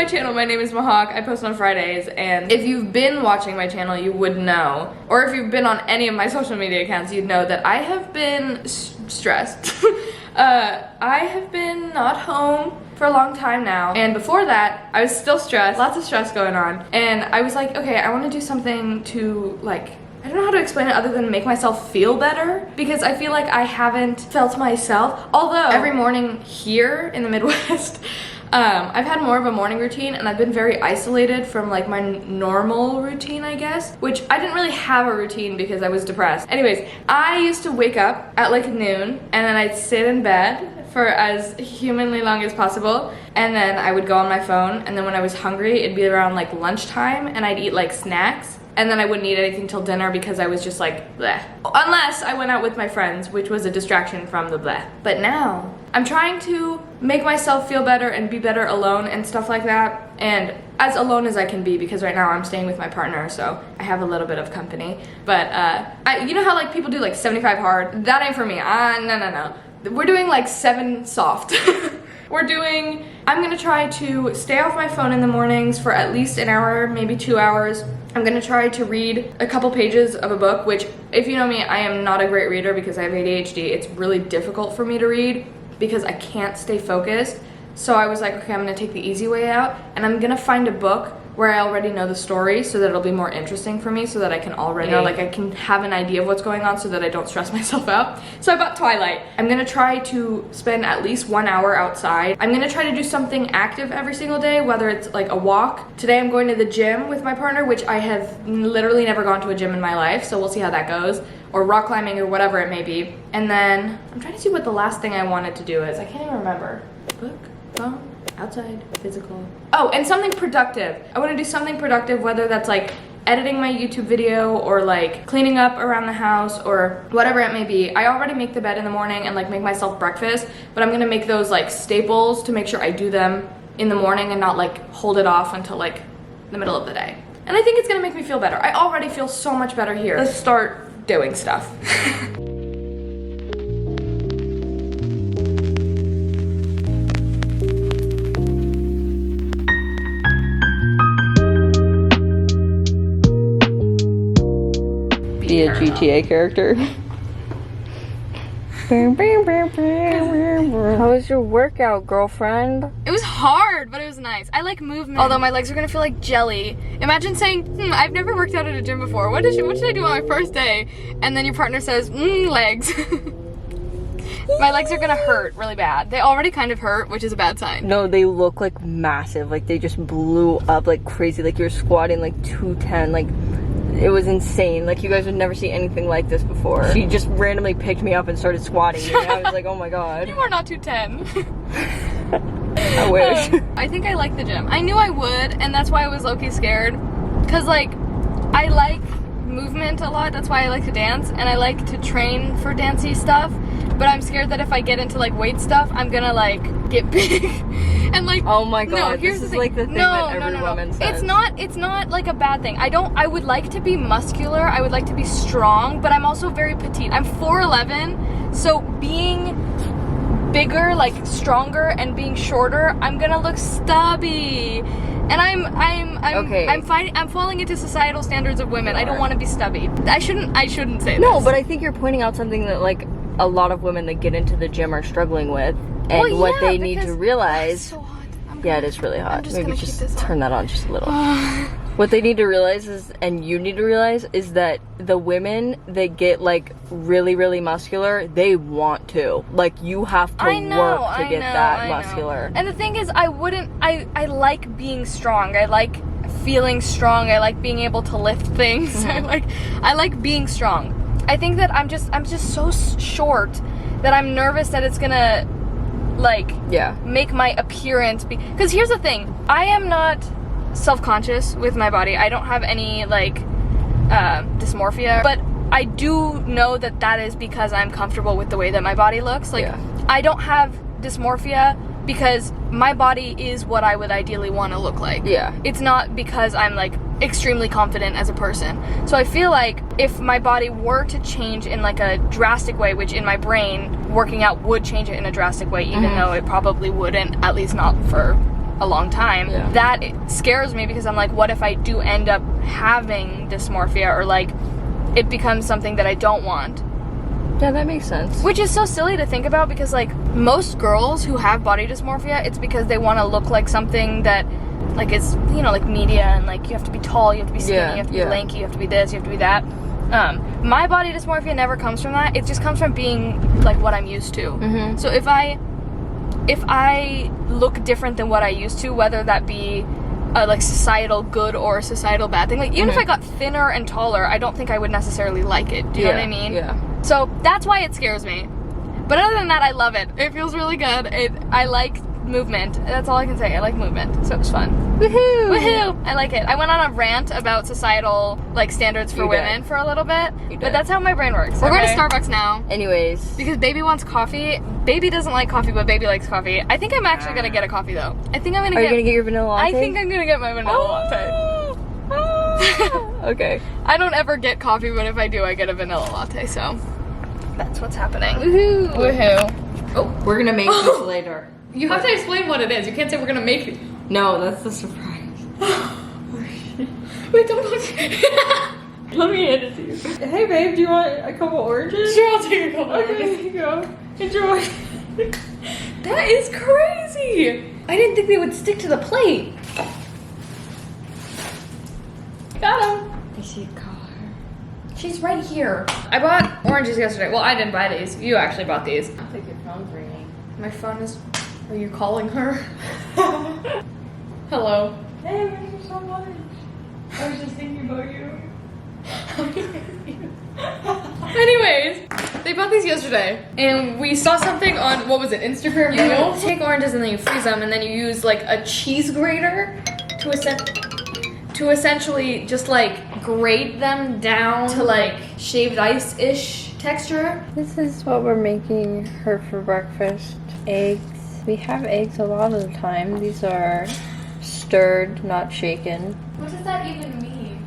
my channel. My name is Mahawk. I post on Fridays, and if you've been watching my channel, you would know, or if you've been on any of my social media accounts, you'd know that I have been stressed. I have been not home for a long time now, and before that, I was still stressed, lots of stress going on, and I was like, okay, I want to do something to, like, I don't know how to explain it other than make myself feel better, because I feel like I haven't felt myself, although every morning here in the Midwest, I've had more of a morning routine, and I've been very isolated from like my normal routine, I guess, which I didn't really have a routine because I was depressed. Anyways, I used to wake up at like noon, and then I'd sit in bed for as humanly long as possible, and then I would go on my phone, and then when I was hungry, it'd be around like lunchtime, and I'd eat like snacks. And then I wouldn't eat anything till dinner because I was just like, bleh. Unless I went out with my friends, which was a distraction from the bleh. But now, I'm trying to make myself feel better and be better alone and stuff like that. And as alone as I can be, because right now I'm staying with my partner, so I have a little bit of company. But, you know how like people do like 75 hard? That ain't for me. No. We're doing like 7 soft. I'm gonna try to stay off my phone in the mornings for at least an hour, maybe 2 hours. I'm gonna try to read a couple pages of a book, which, if you know me, I am not a great reader because I have ADHD. It's really difficult for me to read because I can't stay focused. So I was like, okay, I'm gonna take the easy way out, and I'm gonna find a book where I already know the story so that it'll be more interesting for me, so that I can already know, like I can have an idea of what's going on so that I don't stress myself out. So I bought Twilight. I'm gonna try to spend at least 1 hour outside. I'm gonna try to do something active every single day, whether it's like a walk. Today I'm going to the gym with my partner, which I have literally never gone to a gym in my life, so we'll see how that goes. Or rock climbing or whatever it may be. And then I'm trying to see what the last thing I wanted to do is. I can't even remember. Book? Phone? Outside, physical. Oh, and something productive. I want to do something productive, whether that's like editing my YouTube video or like cleaning up around the house or whatever it may be. I already make the bed in the morning and like make myself breakfast, but I'm gonna make those like staples to make sure I do them in the morning and not like hold it off until like the middle of the day. And I think it's gonna make me feel better. I already feel so much better here. Let's start doing stuff. Be a GTA character. How was your workout, girlfriend? It was hard, but it was nice. I like movement. Although my legs are gonna feel like jelly. Imagine saying, I've never worked out at a gym before. What should I do on my first day? And then your partner says, legs. My legs are gonna hurt really bad. They already kind of hurt, which is a bad sign. No, they look like massive. Like they just blew up like crazy. Like you're squatting like 210. Like it was insane. Like you guys would never see anything like this before. She just randomly picked me up and started squatting me. I was like, oh my god. You are not 210. I wish. I think I like the gym. I knew I would, and that's why I was low-key scared. Cause like, I like movement a lot. That's why I like to dance, and I like to train for dancey stuff. But I'm scared that if I get into like weight stuff, I'm gonna like get big. And like, oh my god, no, here's this the is like the thing that every woman says. It's not like a bad thing. I would like to be muscular, I would like to be strong, but I'm also very petite. I'm 4'11", so being bigger, like stronger, and being shorter, I'm gonna look stubby. And I'm falling into societal standards of women. I don't want to be stubby. I shouldn't say No, this. but I think you're pointing out something that like a lot of women that get into the gym are struggling with, and what they need to realize. It's so hot. Yeah, it is really hot. Maybe just turn that on just a little. What they need to realize is, and you need to realize, is that the women that get like really, really muscular, they want to. Like you have to work to get that muscular. And the thing is, I like being strong. I like feeling strong. I like being able to lift things. Mm-hmm. I like being strong. I think that I'm just so short that I'm nervous that it's gonna like make my appearance be, because here's the thing, I am not self-conscious with my body. I don't have any like dysmorphia, but I do know that that is because I'm comfortable with the way that my body looks. Like I don't have dysmorphia because my body is what I would ideally want to look like. It's not because I'm like extremely confident as a person. So I feel like if my body were to change in like a drastic way, which in my brain working out would change it in a drastic way, even though it probably wouldn't, at least not for a long time. Yeah. That scares me because I'm like, what if I do end up having dysmorphia, or like it becomes something that I don't want? Yeah, that makes sense. Which is so silly to think about, because like most girls who have body dysmorphia, it's because they want to look like something that like is, you know, like media, and like you have to be tall, you have to be skinny, you have to be lanky, you have to be this, you have to be that. My body dysmorphia never comes from that. It just comes from being like what I'm used to. Mm-hmm. So if I look different than what I used to, whether that be a like societal good or a societal bad thing, like even if I got thinner and taller, I don't think I would necessarily like it. Do you know what I mean? Yeah. So that's why it scares me. But other than that, I love it. It feels really good. I like movement. That's all I can say. I like movement. So it's fun. Woohoo! Woohoo! I like it. I went on a rant about societal like standards for women for a little bit, but that's how my brain works. We're going to Starbucks now. Anyways. Because baby wants coffee. Baby doesn't like coffee, but baby likes coffee. I think I'm actually going to get a coffee though. I think I'm going to Are you going to get your vanilla latte? I think I'm going to get my vanilla latte. Okay. I don't ever get coffee, but if I do, I get a vanilla latte, so that's what's happening. Woohoo! Woohoo. Oh, we're gonna make this later. You have to explain what it is. You can't say we're gonna make it. No, that's the surprise. Wait, don't look. Let me hand it to you. Hey babe, do you want a couple oranges? Sure, I'll take a couple. Okay, here you go. Enjoy. That is crazy. I didn't think they would stick to the plate. Got him. I see a color. She's right here. I bought oranges yesterday. Well, I didn't buy these. You actually bought these. I think your phone's ringing. My phone is... Are you calling her? Hello. Hey, thank you so much. I was just thinking about you. Anyways, they bought these yesterday, and we saw something on, what was it, Instagram Reels? You take oranges and then you freeze them, and then you use like a cheese grater to essentially just like grate them down to like shaved ice-ish texture. This is what we're making her for breakfast. Eggs. We have eggs a lot of the time. These are stirred, not shaken. What does that even mean?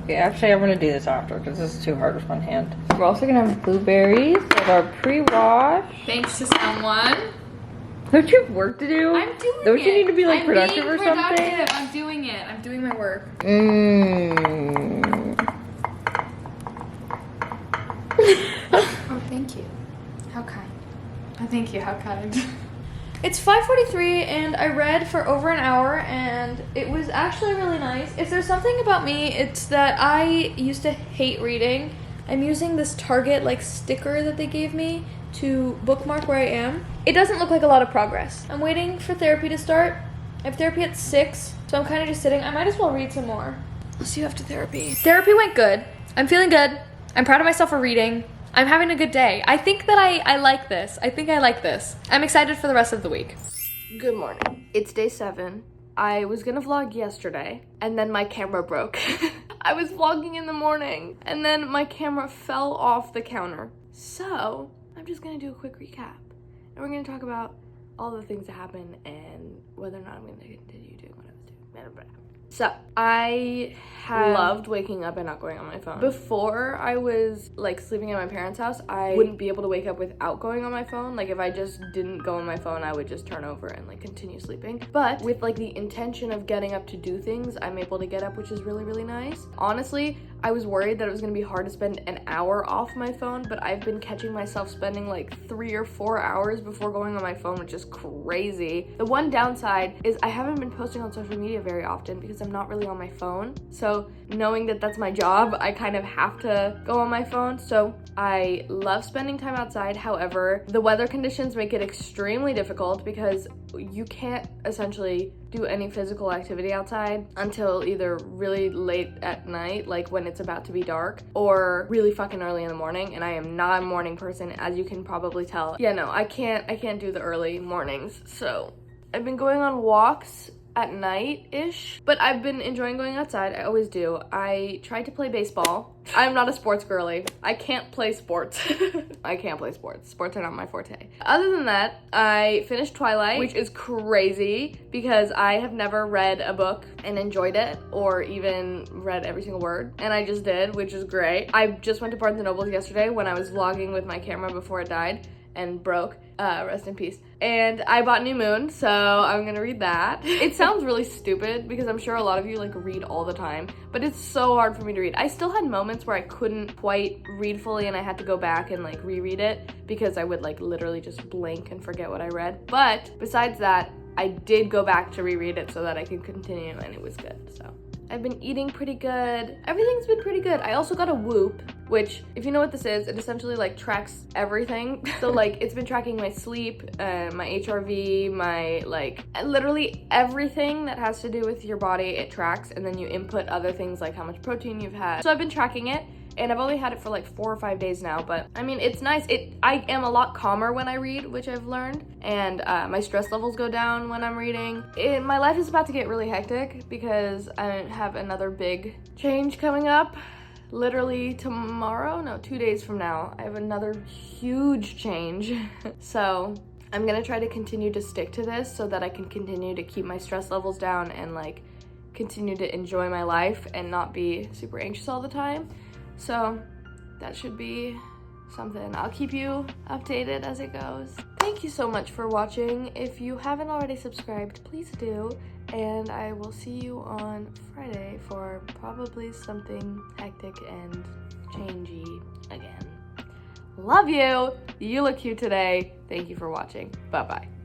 Okay, actually I'm gonna do this after because this is too hard with one hand. We're also gonna have blueberries that are pre-washed. Thanks to someone. Don't you have work to do? I'm doing it. Don't you need to be like I'm productive being or something? productive. I'm doing it. I'm doing my work. Oh, thank you. How kind. Oh, thank you. How kind. It's 5:43 and I read for over an hour and it was actually really nice. If there's something about me, it's that I used to hate reading. I'm using this Target like sticker that they gave me to bookmark where I am. It doesn't look like a lot of progress. I'm waiting for therapy to start. I have therapy at 6, so I'm kind of just sitting. I might as well read some more. I'll see you after therapy. Therapy went good. I'm feeling good. I'm proud of myself for reading. I'm having a good day. I think that I like this. I think I like this. I'm excited for the rest of the week. Good morning. It's day 7. I was gonna vlog yesterday, and then my camera broke. I was vlogging in the morning, and then my camera fell off the counter. So, I'm just gonna do a quick recap. And we're gonna talk about all the things that happened and whether or not I'm gonna continue doing what I was doing. Blah, blah, blah. So, I have loved waking up and not going on my phone. Before I was like sleeping at my parents' house, I wouldn't be able to wake up without going on my phone. Like if I just didn't go on my phone, I would just turn over and like continue sleeping. But with like the intention of getting up to do things, I'm able to get up, which is really, really nice. Honestly, I was worried that it was gonna be hard to spend an hour off my phone, but I've been catching myself spending like 3 or 4 hours before going on my phone, which is crazy. The one downside is I haven't been posting on social media very often because I'm not really on my phone. So knowing that that's my job, I kind of have to go on my phone. So I love spending time outside. However, the weather conditions make it extremely difficult because you can't essentially do any physical activity outside until either really late at night, like when it's about to be dark, or really fucking early in the morning, and I am not a morning person, as you can probably tell. Yeah, no, I can't do the early mornings. So I've been going on walks at night-ish, but I've been enjoying going outside. I always do. I tried to play baseball. I'm not a sports girly. I can't play sports. I can't play sports. Sports are not my forte. Other than that, I finished Twilight, which is crazy because I have never read a book and enjoyed it or even read every single word, and I just did, which is great. I just went to Barnes & Noble yesterday when I was vlogging with my camera before it died and broke, rest in peace. And I bought New Moon, so I'm gonna read that. It sounds really stupid because I'm sure a lot of you like read all the time, but it's so hard for me to read. I still had moments where I couldn't quite read fully and I had to go back and like reread it because I would like literally just blink and forget what I read. But besides that, I did go back to reread it so that I could continue, and it was good, so. I've been eating pretty good. Everything's been pretty good. I also got a Whoop, which, if you know what this is, it essentially like tracks everything. So like, it's been tracking my sleep, my HRV, my like, literally everything that has to do with your body, it tracks, and then you input other things like how much protein you've had. So I've been tracking it, and I've only had it for like 4 or 5 days now, but I mean, it's nice. I am a lot calmer when I read, which I've learned, and my stress levels go down when I'm reading. My life is about to get really hectic because I have another big change coming up. Literally tomorrow, no, 2 days from now, I have another huge change. So I'm gonna try to continue to stick to this so that I can continue to keep my stress levels down and like continue to enjoy my life and not be super anxious all the time. So that should be something. I'll keep you updated as it goes. Thank you so much for watching. If you haven't already subscribed, please do. And I will see you on Friday for probably something hectic and changey again. Love you. You look cute today. Thank you for watching. Bye-bye.